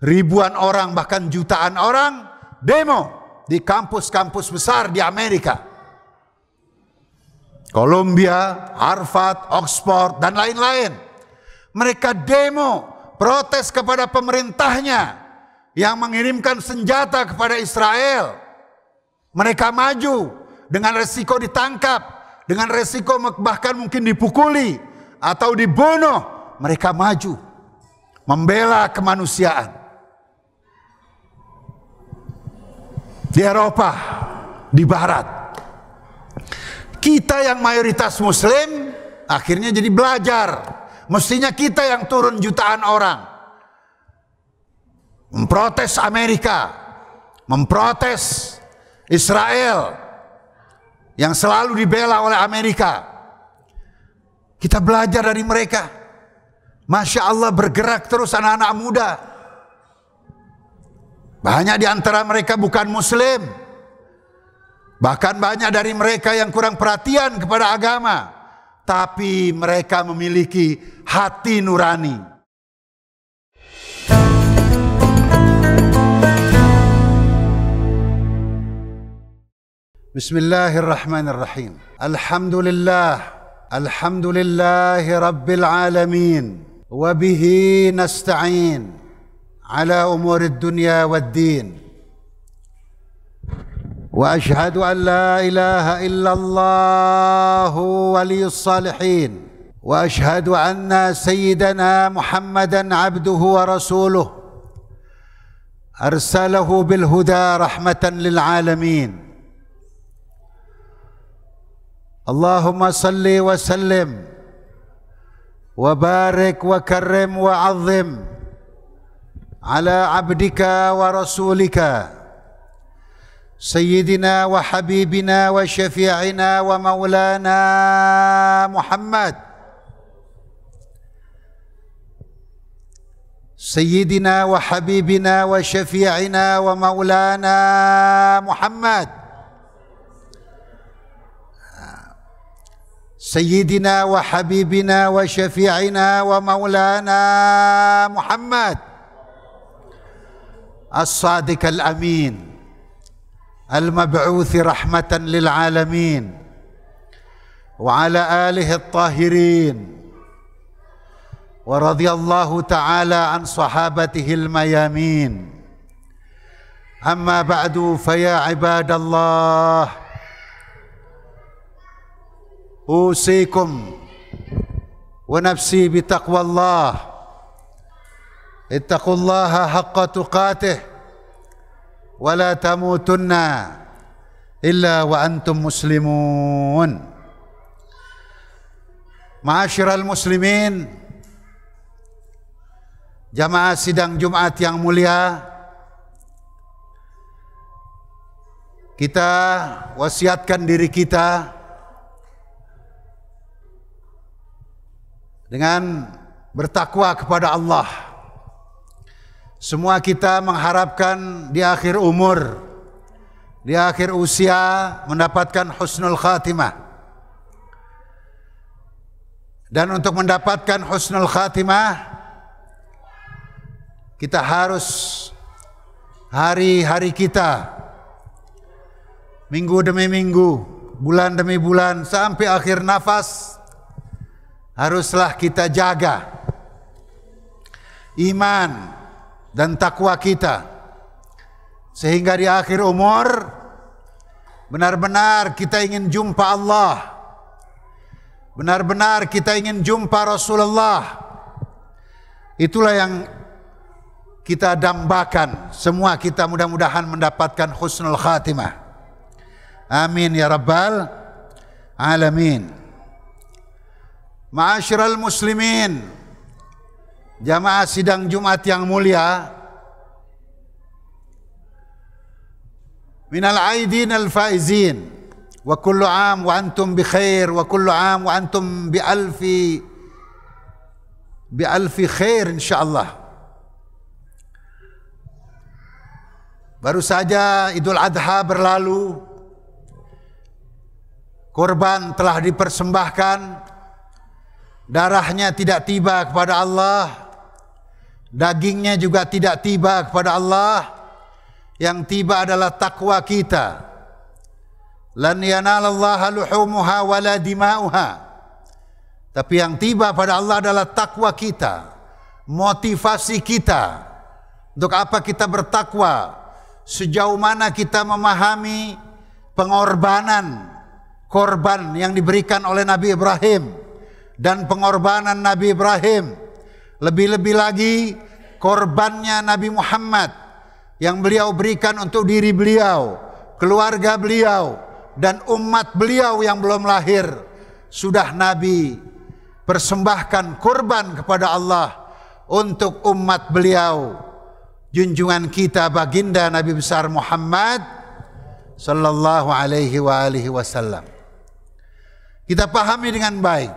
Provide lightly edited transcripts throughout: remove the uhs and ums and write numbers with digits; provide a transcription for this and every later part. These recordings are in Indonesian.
ribuan orang bahkan jutaan orang demo di kampus-kampus besar di Amerika. Columbia, Harvard, Oxford, dan lain-lain. Mereka demo, protes kepada pemerintahnya yang mengirimkan senjata kepada Israel. Mereka maju dengan resiko ditangkap, dengan resiko bahkan mungkin dipukuli atau dibunuh. Mereka maju membela kemanusiaan. Di Eropa, di Barat, kita yang mayoritas Muslim akhirnya jadi belajar. Mestinya kita yang turun jutaan orang memprotes Amerika, memprotes Israel yang selalu dibela oleh Amerika. Kita belajar dari mereka. Masya Allah, bergerak terus anak-anak muda. Banyak di antara mereka bukan Muslim. Bahkan banyak dari mereka yang kurang perhatian kepada agama. Tapi mereka memiliki hati nurani. Bismillahirrahmanirrahim. Alhamdulillah. Alhamdulillahi Rabbil Alamin. Wabihi nasta'in على أمور الدنيا والدين وأشهد أن لا إله إلا الله ولي الصالحين وأشهد أن سيدنا محمدا عبده ورسوله أرسله بالهدى رحمة للعالمين اللهم صل وسلم وبارك وكرم وعظم على عبدك ورسولك سيدنا وحبيبنا وشفيعنا ومولانا محمد سيدنا وحبيبنا وشفيعنا ومولانا محمد سيدنا وحبيبنا وشفيعنا ومولانا محمد الصادق الأمين المبعوث رحمة للعالمين وعلى آله الطاهرين ورضي الله تعالى عن صحابته الميامين أما بعد فيا عباد الله أوصيكم ونفسي بتقوى الله اتقوا الله حق تقاته ولا تموتن إلا وأنتم مسلمون. Ma'asyiral muslimin, jamaah sidang Jumat yang mulia, kita wasiatkan diri kita dengan bertakwa kepada Allah. Semua kita mengharapkan di akhir umur, di akhir usia mendapatkan husnul khatimah. Dan untuk mendapatkan husnul khatimah, kita harus hari-hari kita, minggu demi minggu, bulan demi bulan, sampai akhir nafas, haruslah kita jaga iman dan takwa kita, sehingga di akhir umur benar-benar kita ingin jumpa Allah, benar-benar kita ingin jumpa Rasulullah. Itulah yang kita dambakan. Semua kita mudah-mudahan mendapatkan husnul khatimah. Amin ya rabbal alamin. Ma'asyiral muslimin, jamaah sidang Jumat yang mulia, minal aidin al faizin, wa kullu am wa antum bi khair, wa kullu am wa antum bi alfi khair insyaallah. Baru saja Idul Adha berlalu, korban telah dipersembahkan, darahnya tidak tiba kepada Allah, dagingnya juga tidak tiba kepada Allah. Yang tiba adalah takwa kita. Lan yanalallaha luhumuha wala dima'uha. Tapi yang tiba pada Allah adalah takwa kita, motivasi kita. Untuk apa kita bertakwa? Sejauh mana kita memahami korban yang diberikan oleh Nabi Ibrahim dan pengorbanan Nabi Ibrahim. Lebih-lebih lagi korbannya Nabi Muhammad yang beliau berikan untuk diri beliau, keluarga beliau, dan umat beliau yang belum lahir. Sudah Nabi persembahkan kurban kepada Allah untuk umat beliau, junjungan kita baginda Nabi besar Muhammad sallallahu alaihi wasallam. Kita pahami dengan baik,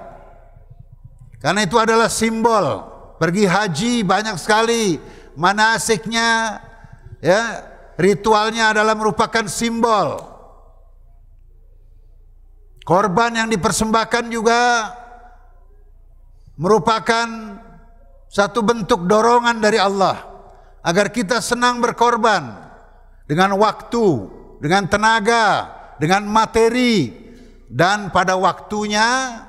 karena itu adalah simbol. Pergi haji banyak sekali manasiknya, ya, ritualnya adalah merupakan simbol. Korban yang dipersembahkan juga merupakan satu bentuk dorongan dari Allah agar kita senang berkorban dengan waktu, dengan tenaga, dengan materi, dan pada waktunya.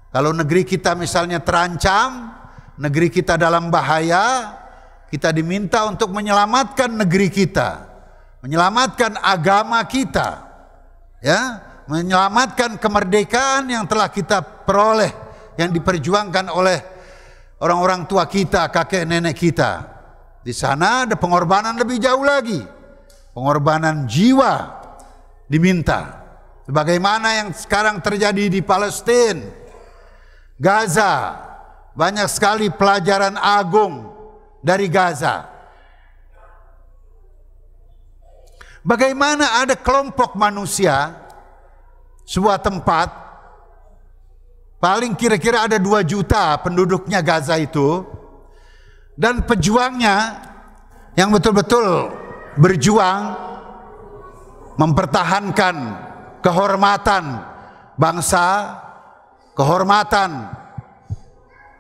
Kalau negeri kita misalnya terancam, negeri kita dalam bahaya, kita diminta untuk menyelamatkan negeri kita, menyelamatkan agama kita, ya, menyelamatkan kemerdekaan yang telah kita peroleh, yang diperjuangkan oleh orang-orang tua kita, kakek nenek kita. Di sana ada pengorbanan lebih jauh lagi, pengorbanan jiwa diminta. Sebagaimana yang sekarang terjadi di Palestina, Gaza, banyak sekali pelajaran agung dari Gaza. Bagaimana ada kelompok manusia, sebuah tempat, paling kira-kira ada 2 juta penduduknya Gaza itu, dan pejuangnya yang betul-betul berjuang mempertahankan kehormatan bangsa, kehormatan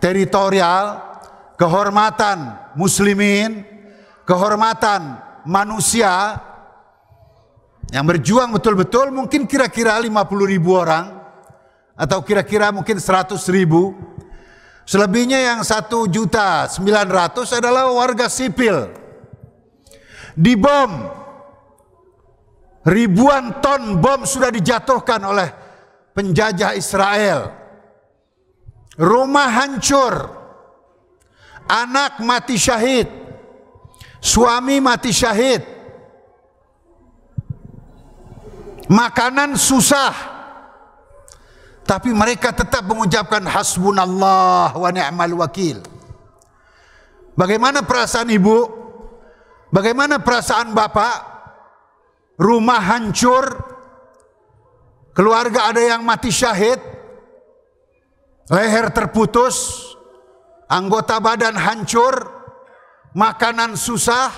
teritorial, kehormatan muslimin, kehormatan manusia, yang berjuang betul-betul mungkin kira-kira 50.000 orang, atau kira-kira mungkin 100.000. Selebihnya yang 1.900.000 adalah warga sipil. Dibom, ribuan ton bom sudah dijatuhkan oleh penjajah Israel. Rumah hancur, anak mati syahid, suami mati syahid, makanan susah, tapi mereka tetap mengucapkan hasbunallah wa ni'mal wakil. Bagaimana perasaan ibu? Bagaimana perasaan bapak? Rumah hancur, keluarga ada yang mati syahid, leher terputus, anggota badan hancur, makanan susah.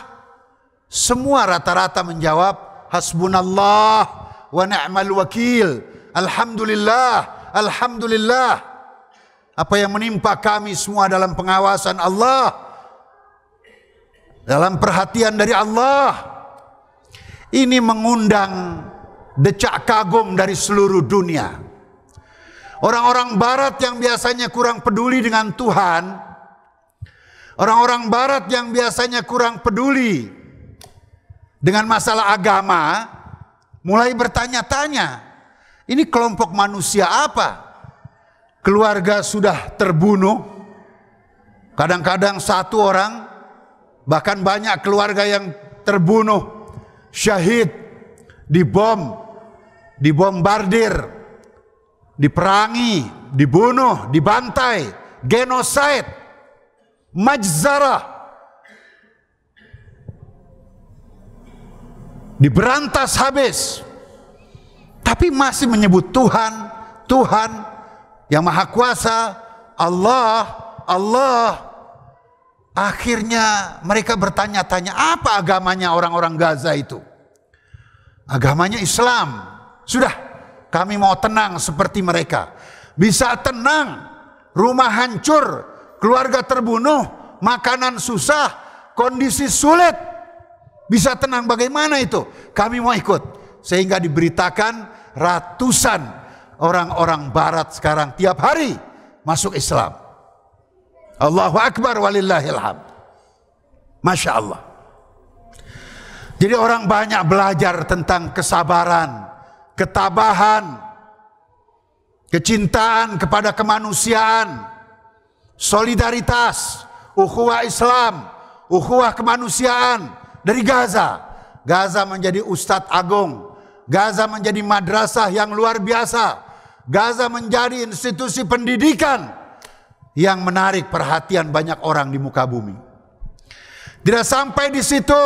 Semua rata-rata menjawab hasbunallah wa ni'mal wakil. Alhamdulillah, alhamdulillah. Apa yang menimpa kami semua dalam pengawasan Allah, dalam perhatian dari Allah. Ini mengundang decak kagum dari seluruh dunia. Orang-orang barat yang biasanya kurang peduli dengan Tuhan, orang-orang barat yang biasanya kurang peduli dengan masalah agama, mulai bertanya-tanya, ini kelompok manusia apa? Keluarga sudah terbunuh, kadang-kadang 1 orang, bahkan banyak keluarga yang terbunuh, syahid, dibom, dibombardir, diperangi, dibunuh, dibantai, genosid, majzarah, diberantas habis. Tapi masih menyebut Tuhan, Tuhan yang Maha Kuasa, Allah, Allah. Akhirnya mereka bertanya-tanya, apa agamanya orang-orang Gaza itu? Agamanya Islam. Sudah, kami mau tenang seperti mereka. Bisa tenang, rumah hancur, keluarga terbunuh, makanan susah, kondisi sulit, bisa tenang. Bagaimana itu? Kami mau ikut. Sehingga diberitakan ratusan orang-orang barat sekarang tiap hari masuk Islam. Allahu Akbar walillahil hamd. Masya Allah. Jadi orang banyak belajar tentang kesabaran, ketabahan, kecintaan kepada kemanusiaan, solidaritas, ukhuwah Islam, ukhuwah kemanusiaan dari Gaza. Gaza menjadi Ustadz Agung, Gaza menjadi madrasah yang luar biasa, Gaza menjadi institusi pendidikan yang menarik perhatian banyak orang di muka bumi. Tidak sampai di situ,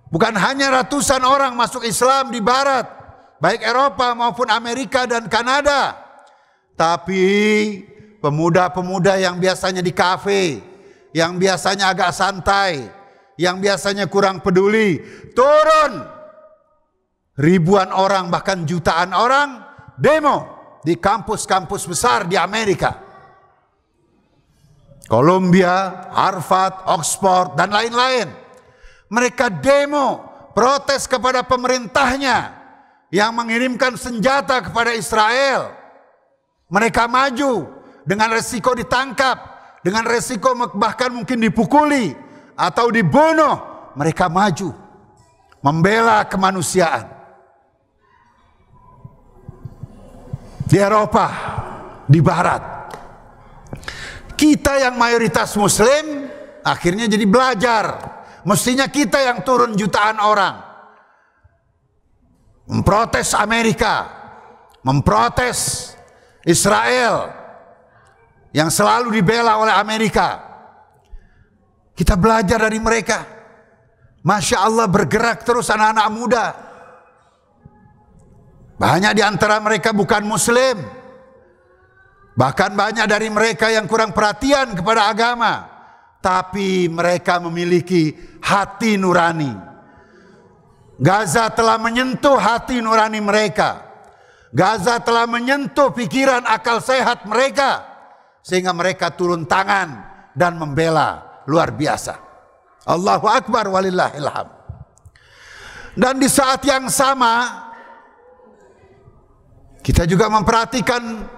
bukan hanya ratusan orang masuk Islam di Barat, baik Eropa maupun Amerika dan Kanada, tapi pemuda-pemuda yang biasanya di kafe, yang biasanya agak santai, yang biasanya kurang peduli, turun. Ribuan orang bahkan jutaan orang demo di kampus-kampus besar di Amerika, Columbia, Harvard, Oxford, dan lain-lain. Mereka demo protes kepada pemerintahnya yang mengirimkan senjata kepada Israel. Mereka maju dengan resiko ditangkap, dengan resiko bahkan mungkin dipukuli atau dibunuh. Mereka maju membela kemanusiaan. Di Eropa, di Barat, kita yang mayoritas Muslim akhirnya jadi belajar. Mestinya kita yang turun jutaan orang memprotes Amerika, memprotes Israel yang selalu dibela oleh Amerika. Kita belajar dari mereka. Masya Allah, bergerak terus anak-anak muda. Banyak di antara mereka bukan Muslim. Bahkan banyak dari mereka yang kurang perhatian kepada agama, tapi mereka memiliki hati nurani. Gaza telah menyentuh hati nurani mereka. Gaza telah menyentuh pikiran akal sehat mereka, sehingga mereka turun tangan dan membela luar biasa. Allahu Akbar walillahil hamd. Dan di saat yang sama kita juga memperhatikan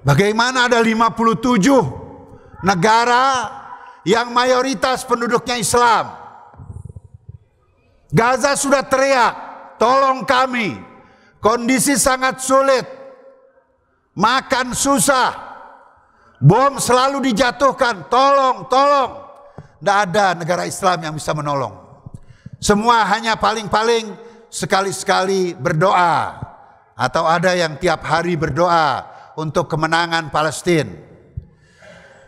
bagaimana ada 57 negara yang mayoritas penduduknya Islam. Gaza sudah teriak, tolong kami, kondisi sangat sulit, makan susah, bom selalu dijatuhkan, tolong, tolong. Tidak ada negara Islam yang bisa menolong. Semua hanya paling-paling sekali-sekali berdoa, atau ada yang tiap hari berdoa untuk kemenangan Palestina.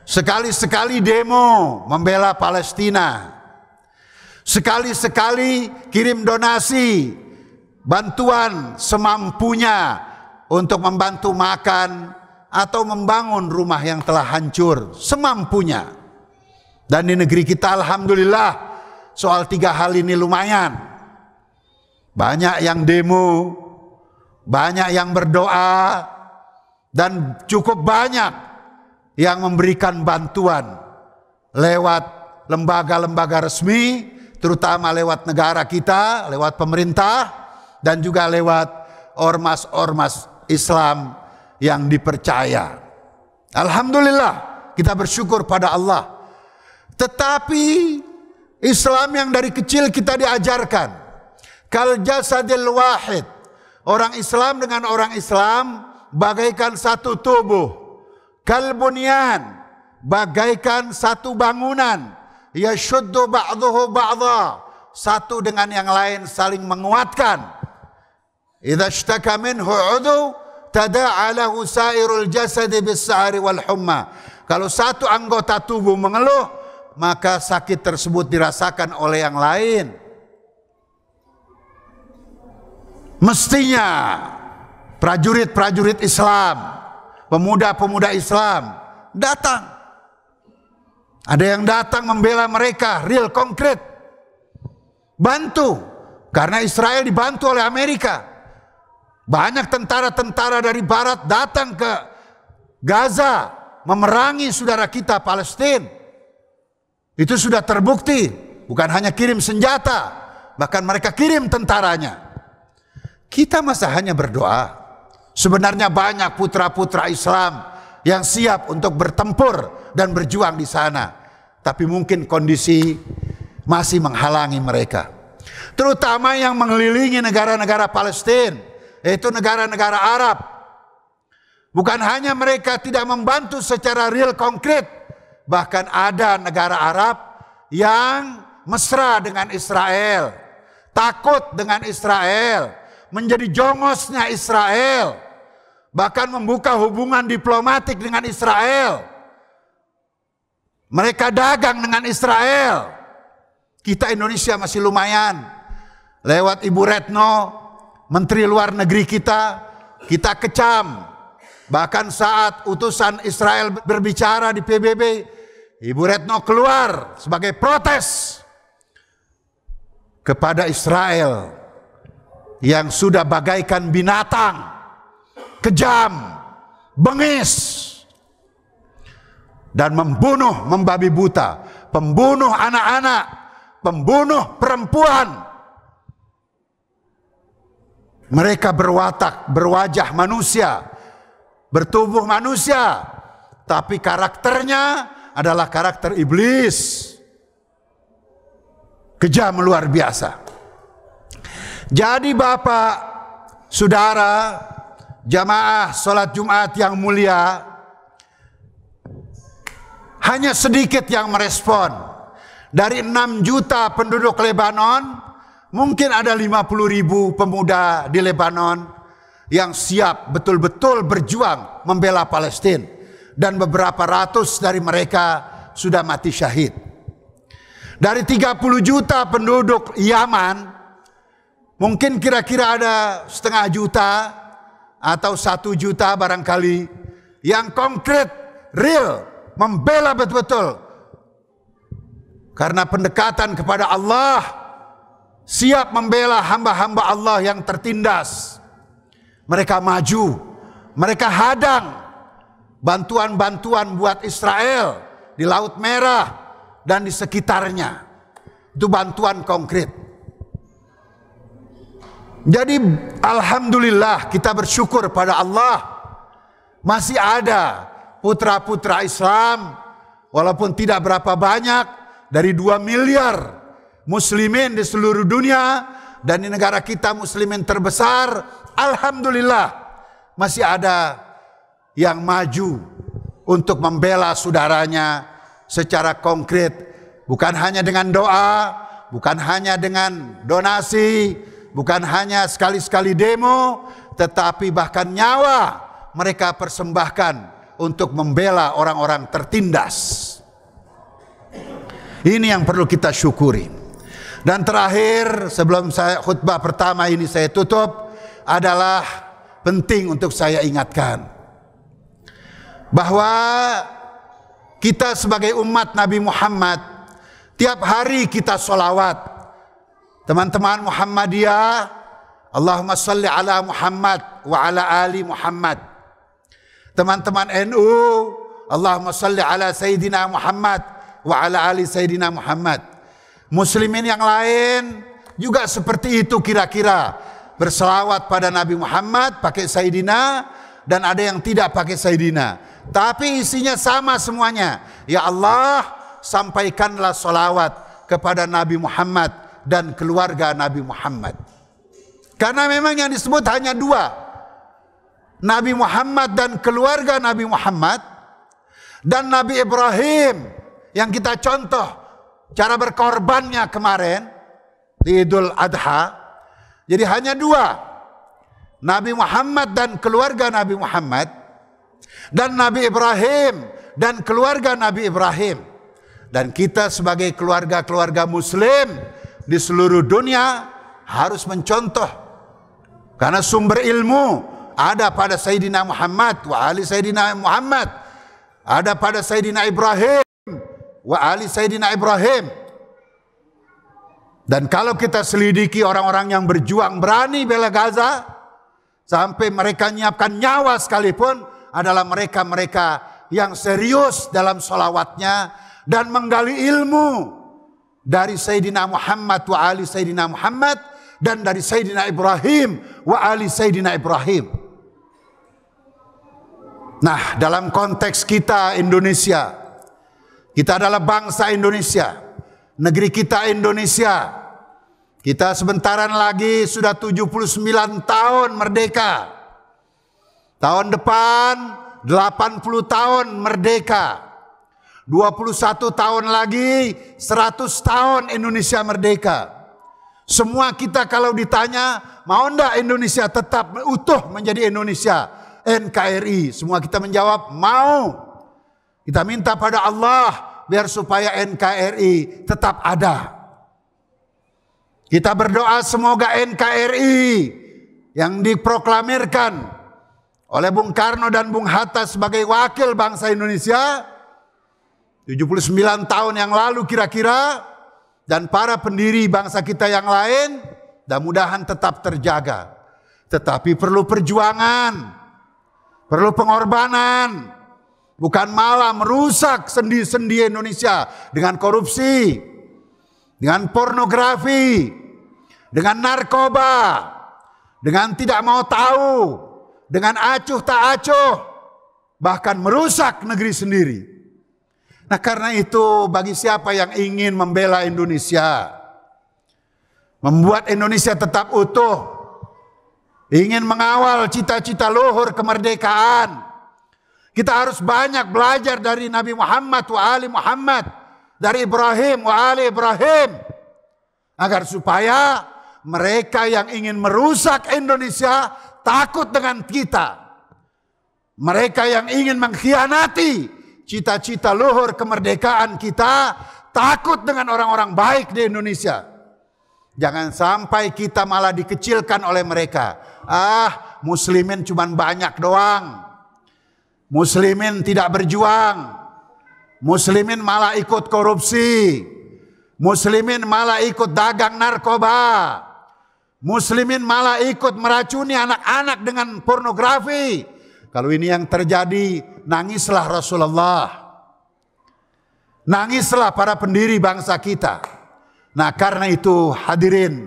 Sekali-sekali demo membela Palestina. Sekali-sekali kirim donasi, bantuan semampunya untuk membantu makan atau membangun rumah yang telah hancur semampunya. Dan di negeri kita alhamdulillah soal 3 hal ini lumayan. Banyak yang demo, banyak yang berdoa, dan cukup banyak yang memberikan bantuan lewat lembaga-lembaga resmi, terutama lewat negara kita, lewat pemerintah, dan juga lewat ormas-ormas Islam yang dipercaya. Alhamdulillah, kita bersyukur pada Allah. Tetapi Islam yang dari kecil kita diajarkan, kal jasadil wahid, orang Islam dengan orang Islam bagaikan satu tubuh, kal bunyan, bagaikan satu bangunan, yashuddu ba'duhu ba'dha, satu dengan yang lain saling menguatkan. Idza ishtaka minhu 'udhu tada'a lahu sairul jasad bis-sa'ri wal humma. Kalau satu anggota tubuh mengeluh, maka sakit tersebut dirasakan oleh yang lain. Mestinya prajurit-prajurit Islam, pemuda-pemuda Islam datang. Ada yang datang membela mereka, real konkret. Bantu, karena Israel dibantu oleh Amerika. Banyak tentara-tentara dari barat datang ke Gaza memerangi saudara kita Palestina. Itu sudah terbukti, bukan hanya kirim senjata, bahkan mereka kirim tentaranya. Kita masa hanya berdoa. Sebenarnya banyak putra-putra Islam yang siap untuk bertempur dan berjuang di sana, tapi mungkin kondisi masih menghalangi mereka. Terutama yang mengelilingi negara-negara Palestina, yaitu negara-negara Arab. Bukan hanya mereka tidak membantu secara real konkret, bahkan ada negara Arab yang mesra dengan Israel, takut dengan Israel, menjadi jongosnya Israel, bahkan membuka hubungan diplomatik dengan Israel. Mereka dagang dengan Israel. Kita Indonesia masih lumayan. Lewat Ibu Retno, Menteri Luar Negeri kita kecam. Bahkan saat utusan Israel berbicara di PBB, Ibu Retno keluar sebagai protes kepada Israel yang sudah bagaikan binatang, kejam, bengis, dan membunuh membabi buta, pembunuh anak-anak, pembunuh perempuan. Mereka berwatak, berwajah manusia, bertubuh manusia, tapi karakternya adalah karakter iblis. Kejam luar biasa. Jadi Bapak, Saudara, jamaah sholat Jumat yang mulia, hanya sedikit yang merespon. Dari 6 juta penduduk Lebanon, mungkin ada 50.000 pemuda di Lebanon yang siap betul-betul berjuang membela Palestina, dan beberapa ratus dari mereka sudah mati syahid. Dari 30 juta penduduk Yaman, mungkin kira-kira ada 0,5 juta atau 1 juta barangkali yang konkret, real, membela betul-betul karena pendekatan kepada Allah, siap membela hamba-hamba Allah yang tertindas. Mereka maju, mereka hadang bantuan-bantuan buat Israel di Laut Merah dan di sekitarnya. Itu bantuan konkret. Jadi alhamdulillah, kita bersyukur pada Allah, masih ada putra-putra Islam, walaupun tidak berapa banyak, dari 2 miliar muslimin di seluruh dunia, dan di negara kita muslimin terbesar, alhamdulillah masih ada yang maju untuk membela saudaranya secara konkret, bukan hanya dengan doa, bukan hanya dengan donasi, bukan hanya sekali-sekali demo, tetapi bahkan nyawa mereka persembahkan untuk membela orang-orang tertindas. Ini yang perlu kita syukuri. Dan terakhir, sebelum saya khutbah pertama ini saya tutup, adalah penting untuk saya ingatkan bahwa kita sebagai umat Nabi Muhammad, tiap hari kita sholawat. Teman-teman Muhammadiyah, Allahumma salli ala Muhammad wa ala ali Muhammad. Teman-teman NU, Allahumma salli ala Sayyidina Muhammad wa ala ali Sayyidina Muhammad. Muslimin yang lain juga seperti itu kira-kira, berselawat pada Nabi Muhammad pakai Sayyidina, dan ada yang tidak pakai Sayyidina, tapi isinya sama semuanya. Ya Allah, sampaikanlah salawat kepada Nabi Muhammad dan keluarga Nabi Muhammad. Karena memang yang disebut hanya 2, Nabi Muhammad dan keluarga Nabi Muhammad, dan Nabi Ibrahim yang kita contoh cara berkorbannya kemarin di Idul Adha. Jadi hanya 2, Nabi Muhammad dan keluarga Nabi Muhammad, dan Nabi Ibrahim dan keluarga Nabi Ibrahim. Dan kita sebagai keluarga-keluarga muslim di seluruh dunia harus mencontoh, karena sumber ilmu ada pada Sayyidina Muhammad wa ali Sayyidina Muhammad, ada pada Sayyidina Ibrahim wa ali Sayyidina Ibrahim. Dan kalau kita selidiki orang-orang yang berjuang berani bela Gaza, sampai mereka menyiapkan nyawa sekalipun, adalah mereka-mereka yang serius dalam sholawatnya, dan menggali ilmu dari Sayyidina Muhammad wa ali Sayyidina Muhammad, dan dari Sayyidina Ibrahim wa ali Sayyidina Ibrahim. Nah, dalam konteks kita Indonesia, kita adalah bangsa Indonesia, negeri kita Indonesia. Kita sebentaran lagi sudah 79 tahun merdeka. Tahun depan 80 tahun merdeka. 21 tahun lagi 100 tahun Indonesia merdeka. Semua kita kalau ditanya, mau enggak Indonesia tetap utuh menjadi Indonesia NKRI? Semua kita menjawab mau. Kita minta pada Allah biar supaya NKRI tetap ada. Kita berdoa semoga NKRI yang diproklamirkan oleh Bung Karno dan Bung Hatta sebagai wakil bangsa Indonesia 79 tahun yang lalu kira-kira, dan para pendiri bangsa kita yang lain, mudah-mudahan tetap terjaga. Tetapi perlu perjuangan, perlu pengorbanan, bukan malah merusak sendi-sendi Indonesia dengan korupsi, dengan pornografi, dengan narkoba, dengan tidak mau tahu, dengan acuh tak acuh, bahkan merusak negeri sendiri. Nah, karena itu bagi siapa yang ingin membela Indonesia, membuat Indonesia tetap utuh, ingin mengawal cita-cita luhur kemerdekaan, kita harus banyak belajar dari Nabi Muhammad wa ali Muhammad, dari Ibrahim wa ali Ibrahim, agar supaya mereka yang ingin merusak Indonesia takut dengan kita. Mereka yang ingin mengkhianati cita-cita luhur kemerdekaan kita takut dengan orang-orang baik di Indonesia. Jangan sampai kita malah dikecilkan oleh mereka. Muslimin cuma banyak doang. Muslimin tidak berjuang. Muslimin malah ikut korupsi. Muslimin malah ikut dagang narkoba. Muslimin malah ikut meracuni anak-anak dengan pornografi. Kalau ini yang terjadi, nangislah Rasulullah. Nangislah para pendiri bangsa kita. Nah, karena itu hadirin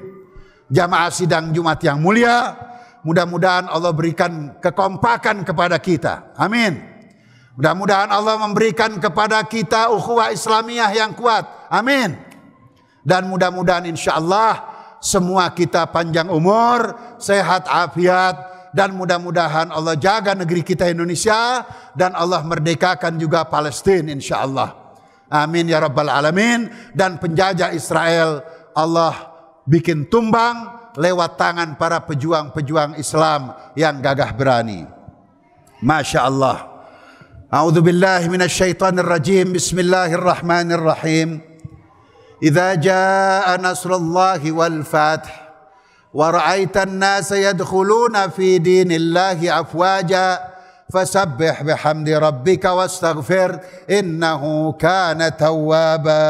jamaah sidang Jumat yang mulia, mudah-mudahan Allah berikan kekompakan kepada kita. Amin. Mudah-mudahan Allah memberikan kepada kita ukhuwah Islamiyah yang kuat. Amin. Dan mudah-mudahan insya Allah semua kita panjang umur, sehat afiat, dan mudah-mudahan Allah jaga negeri kita Indonesia, dan Allah merdekakan juga Palestina insya Allah. Amin ya rabbal alamin. Dan penjajah Israel Allah bikin tumbang lewat tangan para pejuang-pejuang Islam yang gagah berani. Masya Allah. A'udzu billahi minasyaitonir rajim. Bismillahirrahmanirrahim. Idza jaa nasrullahi wal fath ورأيت الناس يدخلون في دين الله أفواجا فسبح بحمد ربك واستغفر إنه كان توابا.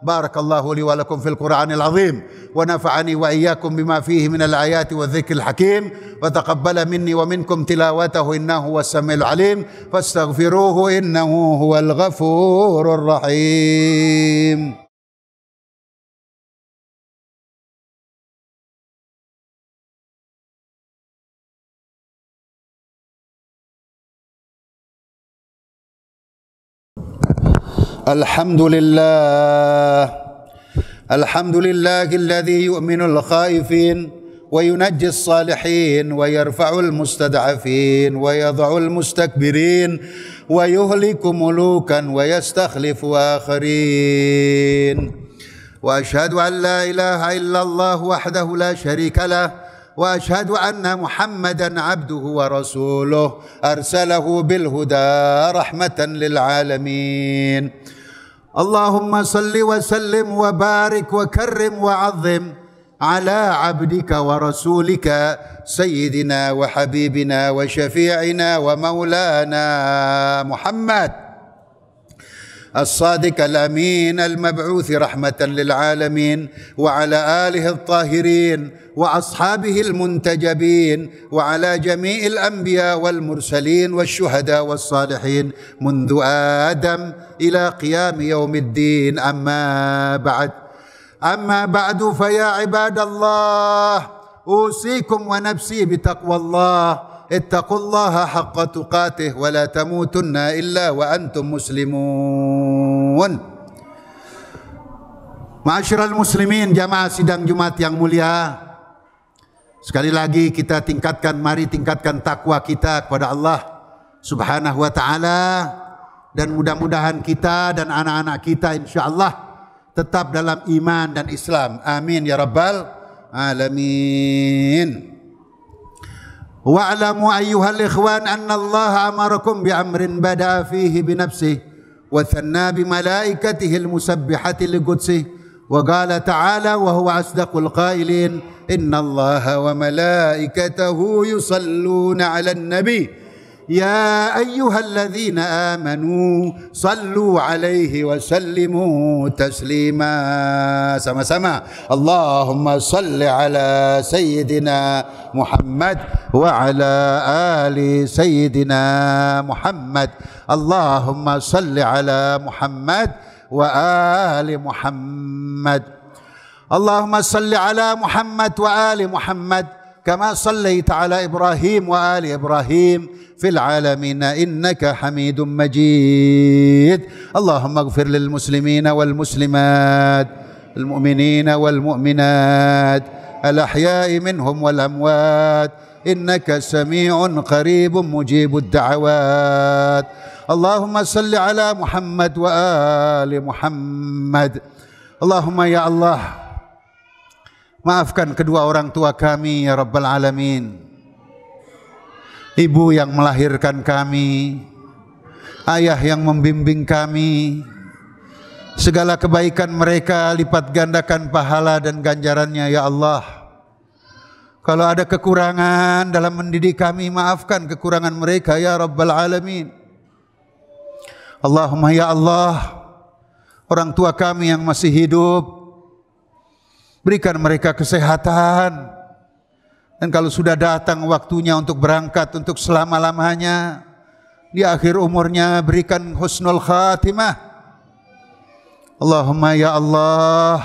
بارك الله لي ولكم في القرآن العظيم ونفعني وإياكم بما فيه من الآيات والذكر الحكيم وتقبل مني ومنكم تلاوته إنه هو السميع العليم فاستغفروه إنه هو الغفور الرحيم. الحمد لله الذي يؤمن الخائفين وينجي الصالحين ويرفع المستضعفين ويضع المستكبرين ويهلك ملوكا ويستخلف آخرين وأشهد أن لا إله إلا الله وحده لا شريك له وأشهد أن محمدا عبده ورسوله أرسله بالهدى رحمة للعالمين. اللهم صل وسلم وبارك وكرم وعظم على عبدك ورسولك سيدنا وحبيبنا وشفيعنا ومولانا محمد الصادق الأمين المبعوث رحمة للعالمين وعلى آله الطاهرين وأصحابه المنتجبين وعلى جميع الأنبياء والمرسلين والشهداء والصالحين منذ آدم إلى قيام يوم الدين. أما بعد فيا عباد الله أوصيكم ونفسي بتقوى الله اتقوا الله حق تقاته ولا تموتن إلا وأنتم مسلمون. Ma'asyiral muslimin, jamaah sidang Jumat yang mulia, sekali lagi mari tingkatkan takwa kita kepada Allah Subhanahu wa taala, dan mudah-mudahan kita dan anak-anak kita insyaallah tetap dalam iman dan Islam. Amin ya rabbal alamin. Wa'lamu ayyuhal ikhwan anna Allah amarakum bi'amrin bada'a fihi binafsihi wa thanna bimalaikatihi al-musabbihati liqudsihi wa qala ta'ala wa huwa asdaqul qailin inna Allah wa malaikatahu yusalluna 'alan nabi ya ayyuhalladzina amanu sallu 'alaihi wa sallimu taslima. Sama-sama Allahumma salli ala sayyidina Muhammad wa ala ali sayyidina Muhammad. Allahumma salli ala Muhammad wa ali Muhammad. Allahumma salli ala Muhammad wa ali Muhammad kama sallaita ala Ibrahim wa ali Ibrahim fil alamin innaka Hamidum Majid. Allahumma ighfir lil muslimina wal muslimat al mu'minina wal mu'minat al ahya'i minhum wal amwat innaka sami'un qaribun mujibud da'awat. Allahumma salli ala Muhammad wa ali Muhammad. Allahumma ya Allah, maafkan kedua orang tua kami ya Rabbal Alamin. Ibu yang melahirkan kami, ayah yang membimbing kami, segala kebaikan mereka lipat gandakan pahala dan ganjarannya ya Allah. Kalau ada kekurangan dalam mendidik kami, maafkan kekurangan mereka ya Rabbal Alamin. Allahumma ya Allah, orang tua kami yang masih hidup, berikan mereka kesehatan, dan kalau sudah datang waktunya untuk berangkat untuk selama-lamanya, di akhir umurnya berikan husnul khatimah. Allahumma ya Allah,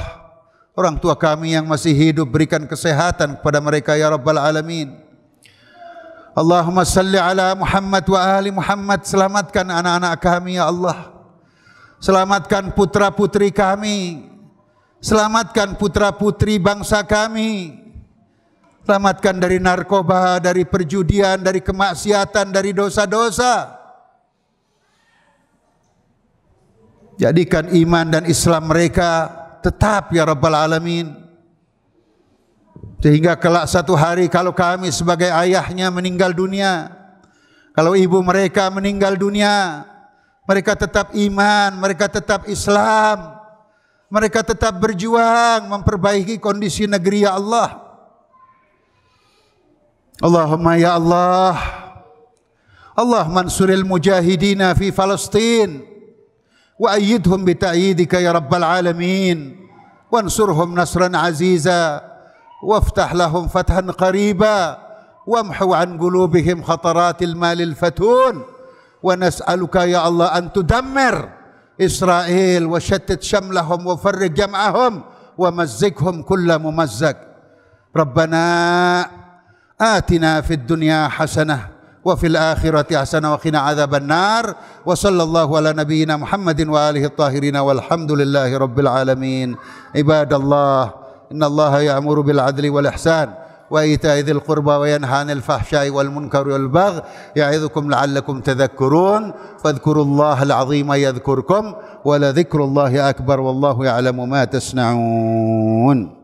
orang tua kami yang masih hidup, berikan kesehatan kepada mereka ya Rabbal Alamin. Allahumma salli ala Muhammad wa ali Muhammad. Selamatkan anak-anak kami ya Allah, selamatkan putra-putri kami, selamatkan putra-putri bangsa kami, selamatkan dari narkoba, dari perjudian, dari kemaksiatan, dari dosa-dosa. Jadikan iman dan Islam mereka tetap ya Rabbal Alamin, sehingga kelak satu hari kalau kami sebagai ayahnya meninggal dunia, kalau ibu mereka meninggal dunia, mereka tetap iman, mereka tetap Islam, mereka tetap berjuang memperbaiki kondisi negeri ya Allah. Allahumma ya Allah, Allah mansuril mujahidina fi Palestin wa ayyidhum bi ta'yidika ya Rabbal Alamin, wansurhum nasran aziza وافتح لهم فتحا قريبا وامحو عن قلوبهم خطرات المال الفتون ونسألك يا الله أن تدمر إسرائيل وشتت شملهم وفرق جمعهم ومزقهم كل ممزق. ربنا آتنا في الدنيا حسنة وفي الآخرة حسنة وقنا عذاب النار وصلى الله على نبينا محمد وآله الطاهرين والحمد لله رب العالمين. عباد الله إن الله يأمر بالعدل والإحسان وإيتاء ذي القربى وينهى عن الفحشاء والمنكر والبغي يعظكم لعلكم تذكرون فاذكروا الله العظيم يذكركم ولذكر الله أكبر والله يعلم ما تصنعون.